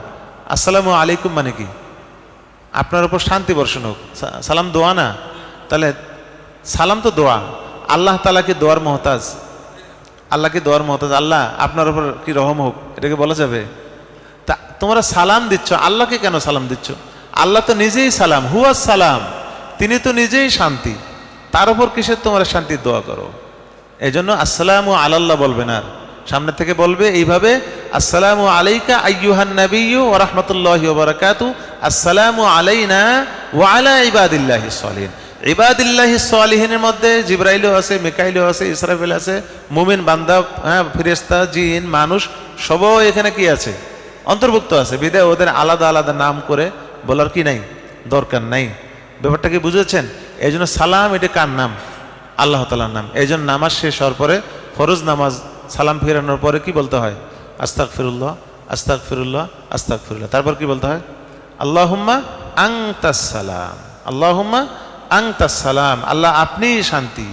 আসসালামু আলাইকুম মানে কি? আপনার উপর শান্তি বর্ষণ হোক। সালাম দোয়া না? তাহলে সালাম তো দোয়া। আল্লাহ তাআলা কি দোয়ার মহতাজ? আল্লাহ কি দোয়ার মহতাজ? আল্লাহ আপনার উপর কি রহম হোক, এটাকে বলা যাবে? তা তোমরা সালাম দিচ্ছ, আল্লাহকে কেন সালাম দিচ্ছ? আল্লাহ তো নিজেই সালাম, হুয়া সালাম, তিনি তো নিজেই শান্তি, তার উপর কিসের তোমরা শান্তির দোয়া করো? এই জন্য আসসালামু আলাল্লাহ বলবে না, সামনে থেকে বলবে এইভাবে, আসসালামু আলাইকা আইয়ুহান নাবিয়্যু ওয়া রাহমাতুল্লাহি ওয়া বারাকাতুহু, আসসালামু আলাইনা ওয়া আলা ইবাদিল্লাহিস সালিহিন। ইবাদিল্লাহিস সালিহিনের মধ্যে জিবরাইলও আছে, মিকাইলও আছে, ইসরাফিল আছে, মুমিন বান্দা, ফেরেশতা, জিন, মানুষ সবই এখানে কি আছে? অন্তর্ভুক্ত আছে। বিধায় ওদের আলাদা আলাদা নাম করে বলার কি নাই, দরকার নাই। ব্যাপারটা কি বুঝেছেন? এই জন্য সালাম এটা কার নাম? আল্লাহ তাআলার নাম। এই জন্য নামাজ শেষ হওয়ার পরে, ফরজ নামাজ সালাম ফিরানোর পরে কি বলতে হয়? আস্তাগফিরুল্লাহ, আস্তাগফিরুল্লাহ, আস্তাগফিরুল্লাহ। তারপর কি বলতে হয়? আল্লাহুম্মা আনতাস সালাম, আল্লাহুম্মা আনতাস সালাম, আল্লাহ আপনিই শান্তি,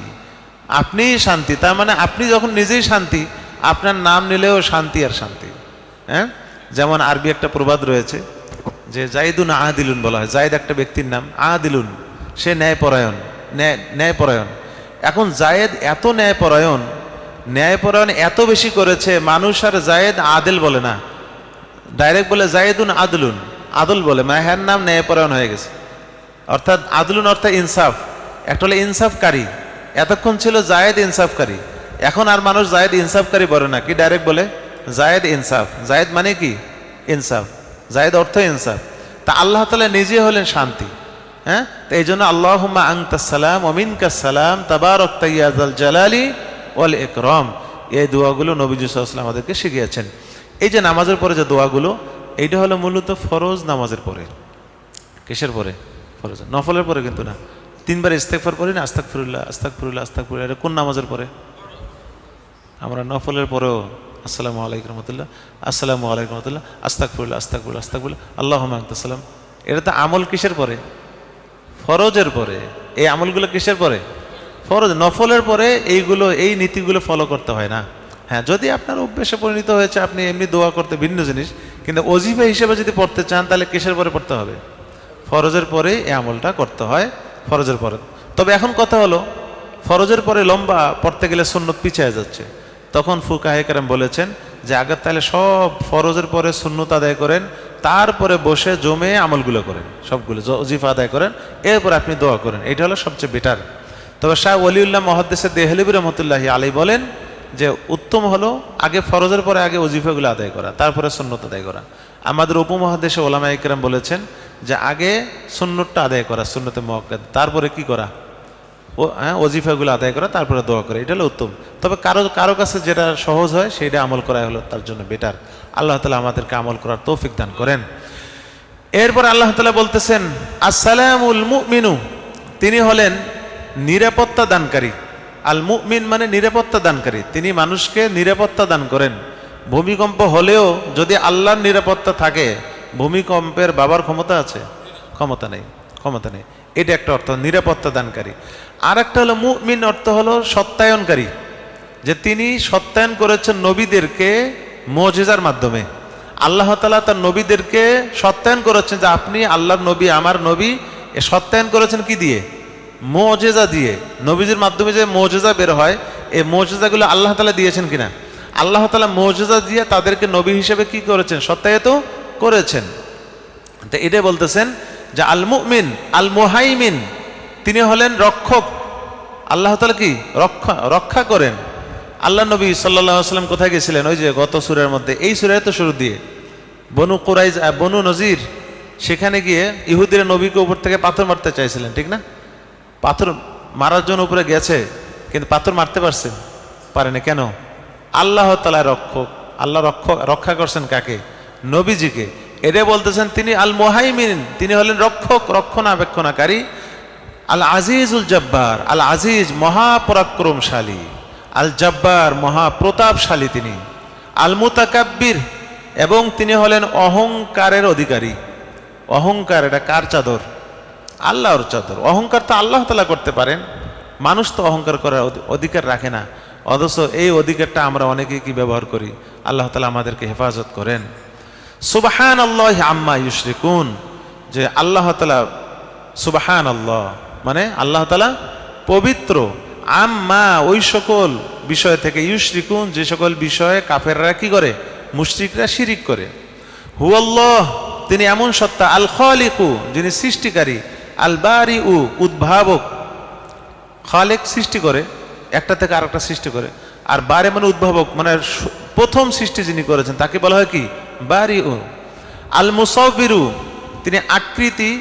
আপনিই শান্তি। তার মানে আপনি যখন নিজেই শান্তি, আপনার নাম নিলেও শান্তি আর শান্তি। হ্যাঁ, যেমন আরবি একটা প্রবাদ রয়েছে যে জাইদুন আদিলুন বলা হয়। জায়েদ একটা ব্যক্তির নাম, আদিলুন সে ন্যায়পরায়ণ, ন্যায়পরায়ণ। এখন জায়েদ এত ন্যায়পরায়ণ, ন্যায়পরায়ণ এত বেশি করেছে, মানুষ আর জায়েদ আদিল বলে না, ডাইরেক্ট বলে জায়েদুন আদলুন, আদল বলে, মানে হ্যার নাম ন্যায়পরায়ণ হয়ে গেছে। অর্থাৎ আদলুন অর্থাৎ ইনসাফ। একটা হলো ইনসাফকারী, এতক্ষণ ছিল জায়েদ ইনসাফকারী, এখন আর মানুষ জায়েদ ইনসাফকারী বলে না, কি ডাইরেক্ট বলে জায়েদ ইনসাফ। জায়েদ মানে কি? ইনসাফ। জায়েদ অর্থ ইনসাফ। তা আল্লাহ তাআলা নিজে হলেন শান্তি। হ্যাঁ, তো এই জন্য আল্লাহুম্মা আনতাস সালাম ওয়া মিনকাস সালাম তাবারাকতা ইয়া যাল জালালি ওয়াল ইকরাম, এই দোয়াগুলো নবীজি সাল্লাল্লাহু আলাইহি ওয়াসাল্লাম আমাদেরকে শিখিয়েছেন। এই যে নামাজের পরে যে দোয়াগুলো, এইটা হলো মূলত ফরজ নামাজের পরে। কিসের পরে? ফরজ। নফলের পরে কিন্তু না। তিনবার ইস্তেগফার পড়ি না, আস্তাগফিরুল্লাহ, আস্তাগফিরুল্লাহ, আস্তাগফিরুল্লাহ। এটা কোন নামাজের পরে? আমরা নফলের পরেও আসসালামু আলাইকুম রাহমাতুল্লাহ, আসসালামু আলাইকুম রাহমাতুল্লাহ, আস্তাগফিরুল্লাহ, আস্তাগফিরুল্লাহ, আস্তাগফিরুল্লাহ, আল্লাহুম্মা আনতাস সালাম। এটা তো আমল কিসের পরে? ফরজের পরে। এই আমলগুলো কিসের পরে? ফরজ। নফলের পরে এইগুলো, এই নীতিগুলো ফলো করতে হয় না। হ্যাঁ, যদি আপনার অভ্যেসে পরিণত হয়েছে আপনি এমনি দোয়া করতে, ভিন্ন জিনিস, কিন্তু ওজিফা হিসেবে যদি পড়তে চান তাহলে কিসের পরে পড়তে হবে? ফরজের পরে এই আমলটা করতে হয়, ফরজের পরে। তবে এখন কথা হলো, ফরজের পরে লম্বা পড়তে গেলে সুন্নত পিছিয়ে যাচ্ছে। তখন ফুকাহে কেরাম বলেছেন যে আগে তাহলে সব ফরজের পরে সুন্নত আদায় করেন, তারপরে বসে জমে আমলগুলো করেন, সবগুলো ওজিফা আদায় করেন, এরপর আপনি দোয়া করেন, এটা হলো সবচেয়ে বেটার। তবে শাহ ওলিউল্লাহ মুহাদ্দিস দেহলভী রহমতুল্লাহি আলাইহি বলেন যে উত্তম হলো আগে ফরজের পরে আগে ওজিফাগুলো আদায় করা, তারপরে সুন্নত আদায় করা। আমাদের উপমহাদেশে ওলামায়ে কেরাম বলেছেন যে আগে সুন্নতটা আদায় করা, সুন্নতে মুআক্কাদ, তারপরে কি করা? ওজিফাগুলো আদায় করা, তারপরে দোয়া করা, এটা হলো উত্তম। তবে কারো কাছে যেটা সহজ হয় সেইটা আমল করা হলো তার জন্য বেটার। আল্লাহ তাআলা আমাদেরকে আমল করার তৌফিক দান করেন। এরপর আল্লাহ তাআলা বলতেছেন আসসালামুল মুমিনু, তিনি হলেন নিরাপত্তা দানকারী। আল মুমিন মানে নিরাপত্তা দানকারী, তিনি মানুষকে নিরাপত্তা দান করেন। ভূমিকম্প হলেও যদি আল্লাহর নিরাপত্তা থাকে, ভূমিকম্পের বাবার ক্ষমতা আছে? ক্ষমতা নেই, ক্ষমতা নেই। এটা একটা অর্থ, নিরাপত্তা দানকারী। আর একটা হলো মুমিন, অর্থ হলো সত্যায়নকারী, যে তিনি সত্যায়ন করেছেন নবীদেরকে মুজিজার মাধ্যমে। আল্লাহ তাআলা তার নবীদেরকে সত্যায়ন করেছেন যে আপনি আল্লাহর নবী, আমার নবী। এ সত্যায়ন করেছেন কি দিয়ে? মুজিজা দিয়ে। নবীজির মাধ্যমে যে মুজিজা বের হয়, এই মুজিজাগুলো আল্লাহ তাআলা দিয়েছেন কিনা? আল্লাহ তাআলা মুজিজা দিয়ে তাদেরকে নবী হিসেবে কি করেছেন? সত্যায়িত করেছেন। তো এটাই বলতেছেন যে আল মুমিন আল মুহাইমিন, তিনি হলেন রক্ষক। আল্লাহ তাআলা কি রক্ষা করেন। আল্লাহ নবী সাল্লাল্লাহু আলাইহি ওয়াসাল্লাম কোথায় গেছিলেন? ওই যে গত সূরার মধ্যে, এই সূরায় তো শুরু দিয়ে বনু কুরাইজা, বনু নজির, সেখানে গিয়ে ইহুদিরা নবীকে উপর থেকে পাথর মারতে চাইছিলেন, ঠিক না? পাথর মারার জন্য উপরে গেছে, কিন্তু পাথর মারতে পারছেন? পারেনি। কেন? আল্লাহ তাআলা রক্ষক। আল্লাহ রক্ষা করছেন কাকে? নবীজিকে। এটাই বলতেছেন তিনি আল মুহাইমিন, তিনি হলেন রক্ষক, রক্ষণাবেক্ষণাকারী। আল আজিজুল জব্বার, আল আজিজ মহাপরাক্রমশালী, আল জব্বার মহাপ্রতাপশালী তিনি। আল মুতাকাব্বির, এবং তিনি হলেন অহংকারের অধিকারী। অহংকার এটা কার চাদর? আল্লাহর চাদর। অহংকার তো আল্লাহ তাআলা করতে পারেন, মানুষ তো অহংকার করার অধিকার রাখে না। অথচ এই অধিকারটা আমরা অনেকেই কি ব্যবহার করি। আল্লাহ তাআলা আমাদেরকে হেফাজত করেন। সুবহানাল্লাহি আম্মা ইউশরিকুন, যে আল্লাহ তাআলা, সুবহানাল্লাহ মানে আল্লাহ তাআলা পবিত্র, আম্মা ওই সকল বিষয় থেকে, ইউশরিকুন যে সকল বিষয়ে কাফেররা কি করে, মুশরিকরা শিরিক করে। হুয়াল্লাহ তিনি এমন সত্তা, আল খালিকু যিনি সৃষ্টিকারী, আল বারিউ উদ্ভাবক। খালেক সৃষ্টি করে, একটা থেকে আরেকটা সৃষ্টি করে, আর বারে মানে উদ্ভাবক, মানে প্রথম সৃষ্টি যিনি করেছেন তাকে বলা হয় কি বারিউ। আল মুসাব্বিরু তিনি আকৃতি,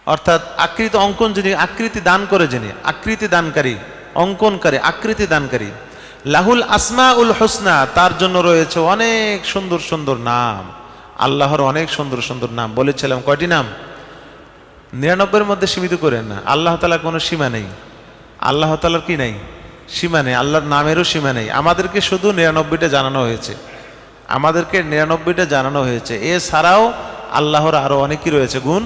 অর্থাৎ আকৃতি অঙ্কন যিনি, আকৃতি দান করে যিনি, আকৃতি দানকারী, অঙ্কনকারী, আকৃতি দানকারী। লাহুল আসমাউল হুসনা তার জন্য রয়েছে অনেক সুন্দর সুন্দর নাম। আল্লাহর অনেক সুন্দর সুন্দর নাম। বলেছিলাম কয়টি নাম? 99-এর মধ্যে সীমিত করেন না। আল্লাহ তাআলার কোনো সীমা নেই। আল্লাহ তাআলার কি নেই? সীমা নেই। আল্লাহর নামেরও সীমা নেই। আমাদেরকে শুধু 99টা জানানো হয়েছে, আমাদেরকে 99টা জানানো হয়েছে। এছাড়াও আল্লাহর আরো অনেকই রয়েছে, গুণ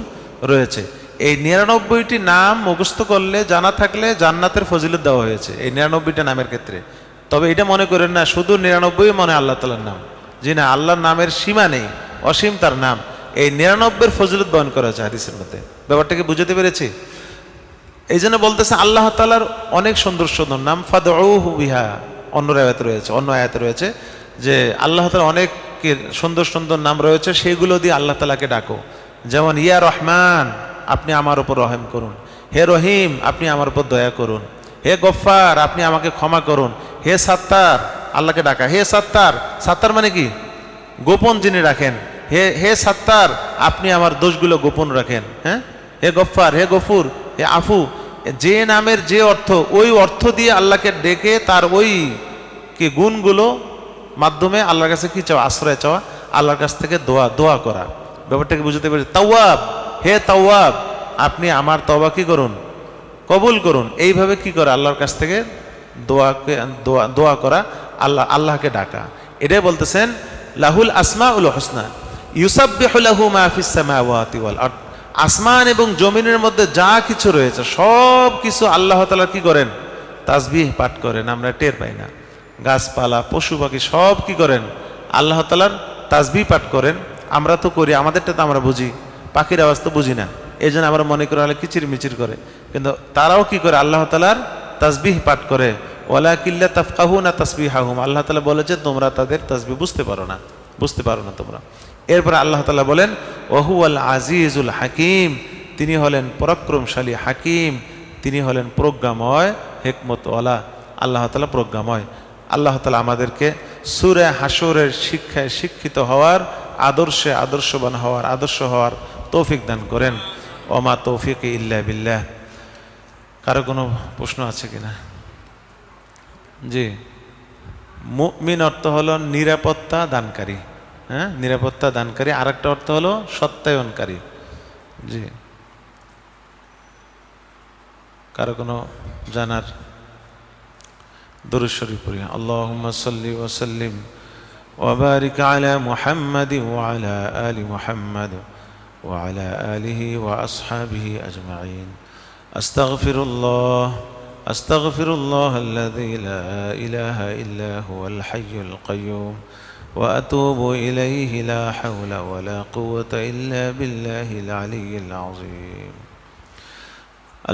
রয়েছে। এই 99টি নাম মুখস্থ করলে, জানা থাকলে জান্নাতের ফজিলত দেওয়া হয়েছে এই 99টা নামের ক্ষেত্রে। তবে এটা মনে করেন না শুধু 99 মনে আল্লাহ তাআলার নাম। জি না, আল্লাহর নামের সীমা নেই, অসীম তার নাম। এই 99-এর ফজিলত বর্ণনা করা হয়েছে হাদিসের মধ্যে। ব্যাপারটাকে বুঝতে পেরেছি? এই জন্য বলতেছে আল্লাহ তাআলার অনেক সুন্দর সুন্দর নাম। ফাদউহু বিহা অন্য আয়াতে রয়েছে, অন্য আয়াতে রয়েছে যে আল্লাহ তাআলার অনেক সুন্দর সুন্দর নাম রয়েছে, সেইগুলো দিয়ে আল্লাহ তাআলাকে ডাকো। যেমন ইয়া রহমান আপনি আমার উপর রহম করুন, হে রহিম আপনি আমার উপর দয়া করুন, হে গফফার আপনি আমাকে ক্ষমা করুন, হে সাত্তার আল্লাহকে ডাকা, হে সাত্তার, সাত্তার মানে কি গোপন যিনি রাখেন, হে সাত্তার আপনি আমার দোষগুলো গোপন রাখেন। হ্যাঁ, হে গফফার, হে গফুর, হে আফু, যে নামের যে অর্থ, ওই অর্থ দিয়ে আল্লাহকে ডেকে তার ওই কি গুণগুলো মাধ্যমে আল্লাহর কাছে কি চাওয়া, আশ্রয় চাওয়া, আল্লাহর কাছ থেকে দোয়া করা। ব্যাপারটাকে বুঝতে পেরেছি? তাওয়াব, হে তাওয়াব আপনি আমার তওবা কি করুন, কবুল করুন। এইভাবে কি করা, আল্লাহর কাছ থেকে দোয়া করা, আল্লাহকে ডাকা। এটাই বলতেছেন লাহুল আসমাউল হুসনা ইউসাব্বিহু লাহু মা ফিস সামাওয়াতি ওয়াল আরদ। আসমান এবং জমিনের মধ্যে যা কিছু রয়েছে সব কিছু আল্লাহ তাআলা কি করেন, তাসবিহ পাঠ করেন। আমরা টের পাই না। গাছপালা, পশু পাখি সব কি করেন, আল্লাহ তাআলার তাসবিহ পাঠ করেন। আমরা তো করি, আমাদেরটা তো আমরা বুঝি, পাখির আওয়াজ তো বুঝি না। এই জন্য আমরা মনে করি আল্লাহ কিচির মিচির করে, কিন্তু তারাও কি করে আল্লাহ তাআলার তাসবিহ পাঠ করে। ওয়ালাকিল্লা তাফকাহুনা তাসবিহাহুম, আল্লাহ তাআলা বলেছে তোমরা তাদের তাসবিহ বুঝতে পারো না তোমরা। এরপর আল্লাহ তাআলা বলেন ওয়াহুয়াল আজিজুল হাকিম, তিনি হলেন পরাক্রমশালী, হাকিম তিনি হলেন প্রজ্ঞাময়, হিকমতওয়ালা। আল্লাহ তাআলা প্রজ্ঞাময়। আল্লাহ তাআলা আমাদেরকে সূরা হাশরের শিক্ষায় শিক্ষিত হওয়ার, আদর্শে আদর্শবান হওয়ার, আদর্শ হওয়ার তৌফিক দান করেন। ওমা তৌফিক ইল্লা বিল্লাহ। কারো কোনো প্রশ্ন আছে কিনা? জি, মুমিন অর্থ হলো নিরাপত্তা দানকারী। হ্যাঁ, নিরাপত্তা দানকারী। আর একটা অর্থ হলো সত্যায়নকারী। জি, কারো কোনো জানার? দুরূদ শরীফ পড়ি। আল্লাহুম্মা সাল্লি ওয়া সাল্লিম ওয়া বারিক আলা মুহাম্মাদিন ওয়া আলা আলি মুহাম্মাদ ওয়া আলা আলিহি ওয়া আসহাবিহি আজমাইন। আস্তাগফিরুল্লাহ আল্লাযী লা ইলাহা ইল্লা হুয়াল হাইয়ুল কাইয়্যুম ওয়া আতুবু ইলাইহি লা হাওলা ওয়া লা কুওয়াতা ইল্লা বিল্লাহিল আলিয়্যিল আযীম।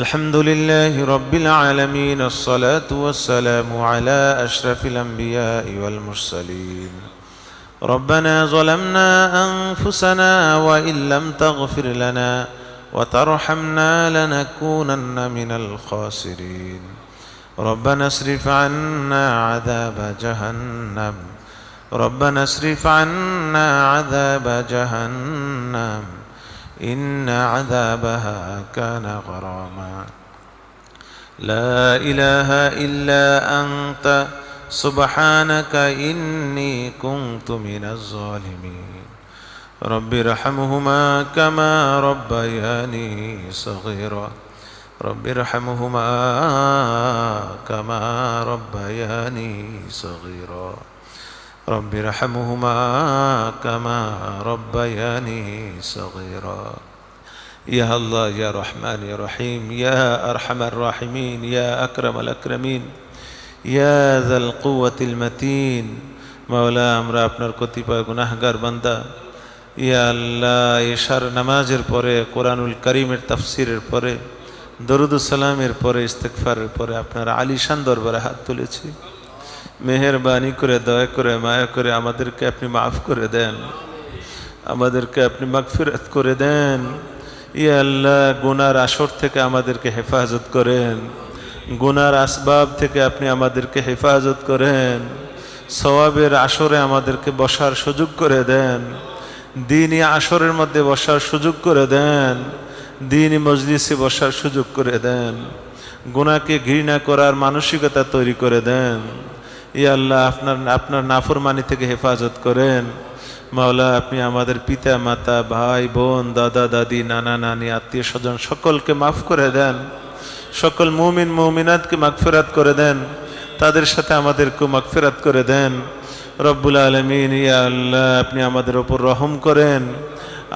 الحمد لله رب العالمين، الصلاة والسلام على أشرف الأنبياء والمرسلين. ربنا ظلمنا أنفسنا وإن لم تغفر لنا وترحمنا لنكونن من الخاسرين. ربنا اصرف عنا عذاب جهنم، ربنا اصرف عنا عذاب جهنم إن عذابها كان غراما. لا إله إلا أنت سبحانك إني كنت من الظالمين. رب ارحمهما كما ربياني صغيرا، رب ارحمهما كما ربياني صغيرا، رب ارحمهما كما ربياني صغيرا. ইয়া আল্লাহ ইয়া রহমান ইয়া রহিম ইয়া আরহামার রাহিমিন ইয়া আকরামাল আকরামিন ইয়া যাল কুওয়াতিল মাতিন। মাওলা, আমরা আপনার কতিপয় গুনাহগার বান্দা। ইয়া আল্লাহ, এশার নামাজের পরে, কোরআনুল কারীমের তাফসিরের পরে, দরুদ সালামের পরে, ইস্তেগফারের পরে আপনার আলিশান দরবারে হাত তুলেছি। মেহেরবানি করে, দয়া করে, মায়া করে আমাদেরকে আপনি মাফ করে দেন, আমাদেরকে আপনি মাগফিরাত করে দেন। ইয়া আল্লাহ, গুনার আসর থেকে আমাদেরকে হেফাজত করেন, গুনার আসবাব থেকে আপনি আমাদেরকে হেফাজত করেন। সওয়াবের আসরে আমাদেরকে বসার সুযোগ করে দেন, দ্বীনি আসরের মধ্যে বসার সুযোগ করে দেন, দ্বীনি মজলিসে বসার সুযোগ করে দেন। গুনাহকে ঘৃণা করার মানসিকতা তৈরি করে দেন। ইয়া আল্লাহ, আপনার নাফরমানি থেকে হেফাজত করেন। মাওলা, আপনি আমাদের পিতা মাতা, ভাই বোন, দাদা দাদি, নানা নানি, আত্মীয় স্বজন সকলকে মাফ করে দেন। সকল মুমিন মুমিনাতকে মাগফিরাত করে দেন, তাদের সাথে আমাদেরকেও মাগফিরাত করে দেন। রব্বুল আলামিন, ইয়া আল্লাহ, আপনি আমাদের ওপর রহম করেন,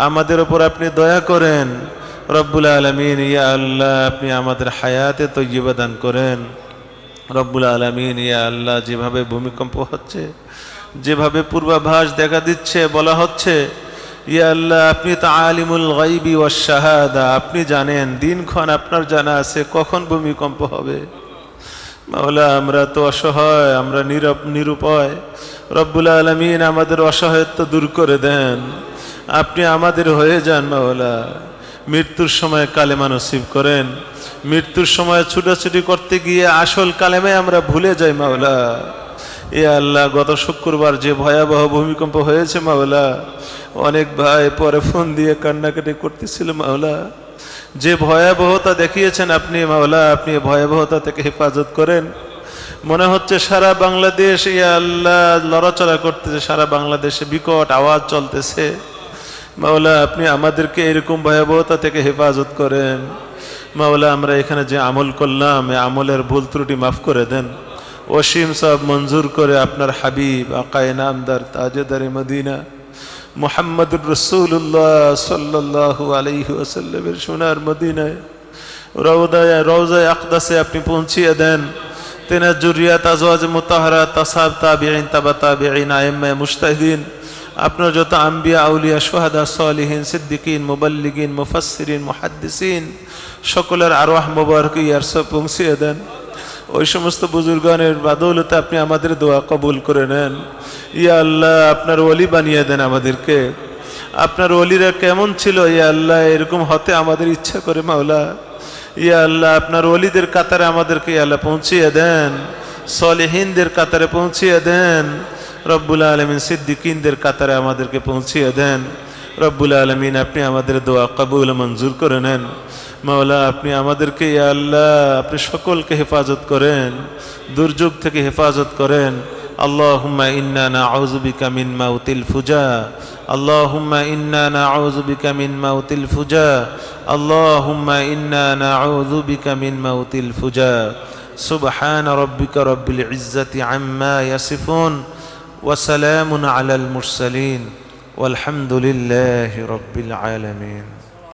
আমাদের ওপর আপনি দয়া করেন। রব্বুল আলামিন, ইয়া আল্লাহ, আপনি আমাদের হায়াতে তয়্যিবা দান করেন। রব্বুল আলামিন, ইয়া আল্লাহ, যেভাবে ভূমিকম্প হচ্ছে, যেভাবে পূর্বাভাস দেখা দিচ্ছে, বলা হচ্ছে, ইয়া আল্লাহ, আপনি তো আলিমুল গায়বি ওয়াশ শাহাদা, আপনি জানেন, দিনক্ষণ আপনার জানা আছে কখন ভূমিকম্প হবে। মাওলা, আমরা তো অসহায়, আমরা নিরুপায়। রব্বুল আলামিন, আমাদের অসহায়ত্ব দূর করে দেন, আপনি আমাদের হয়ে যান। মাওলা, মৃত্যুর সময় কালেমা নসিব করেন। মৃত্যুর সময় ছুটাছুটি করতে গিয়ে আসল কালেমায় আমরা ভুলে যাই। মাওলা, ইয়া আল্লাহ, গত শুক্রবার যে ভয়াবহ ভূমিকম্প হয়েছে মাওলা, অনেক ভাই পরে ফোন দিয়ে কান্নাকাটি করতেছিল। মাওলা, যে ভয়াবহতা দেখিয়েছেন আপনি, মাওলা, আপনি ভয়াবহতা থেকে হেফাজত করেন। মনে হচ্ছে সারা বাংলাদেশ, ইয়া আল্লাহ, লড়াচড়া করতেছে, সারা বাংলাদেশে বিকট আওয়াজ চলতেছে। মাওলা, আপনি আমাদেরকে এরকম ভয়াবহতা থেকে হেফাজত করেন। মাওলা, আমরা এখানে যে আমল করলাম, এই আমলের ভুল ত্রুটি মাফ করে দেন। ওসীম সব মঞ্জুর করে আপনার হাবিব আকায়ে নামদার তাজেদারে মদিনা মুহাম্মদুর রাসূলুল্লাহ সাল্লাল্লাহু আলাইহি ওয়াসাল্লামের সোনার মদিনায় রওজায়ে আকদাসে আপনি পৌঁছিয়ে দেন। তেনার যুরিয়াত, আজওয়াজ মুতাহহারাত, তাসাব, তাবিঈন, তাবা তাবিঈন, আইম্মা মুজতাহিদিন, আপনার যত আম্বিয়া, আউলিয়া, শুহাদা, সালিহিন, সিদ্দিকিন, মুবাল্লিগিন, মুফাসসিরিন, মুহাদ্দিসিন সকলের আরওয়াহ মুবারক ইয়ারসা পৌঁছিয়ে দেন। ওই সমস্ত বুজুর্গানের বাদৌলতে আপনি আমাদের দোয়া কবুল করে নেন। ইয়া আল্লাহ, আপনার ওলি বানিয়ে দেন আমাদেরকে। আপনার ওলিরা কেমন ছিল ইয়া আল্লাহ, এরকম হতে আমাদের ইচ্ছা করে। মাওলা, ইয়া আল্লাহ, আপনার ওলিদের কাতারে আমাদেরকে ইয়া আল্লাহ পৌঁছিয়ে দেন, সলিহিনদের কাতারে পৌঁছিয়ে দেন। রব্বুল আলামিন, সিদ্দিকিনদের কাতারে আমাদেরকে পৌঁছিয়ে দেন। রব্বুল আলামিন, আপনি আমাদের দোয়া কবুল মঞ্জুর করে নেন। মাওলা, আপনি আমাদেরকে ইয়া আল্লাহ, আপনি সকলকে হেফাজত করেন, দুর্যোগ থেকে হেফাজত করেন। আল্লাহুম্মা ইন্না নাউযু বিকা মিন মাউতিল ফুজা, আল্লাহুম্মা ইন্না নাউযু বিকা মিন মাউতিল ফুজা, আল্লাহুম্মা ইন্না নাউযু বিকা মিন মাউতিল ফুজা। সুবহান রাব্বিকা রাব্বিল ইজ্জাতি আম্মা ইয়াসিফুন ওয়া সালামুন আলাল মুরসালিন ওয়ালহামদুলিল্লাহি রাব্বিল আলামিন।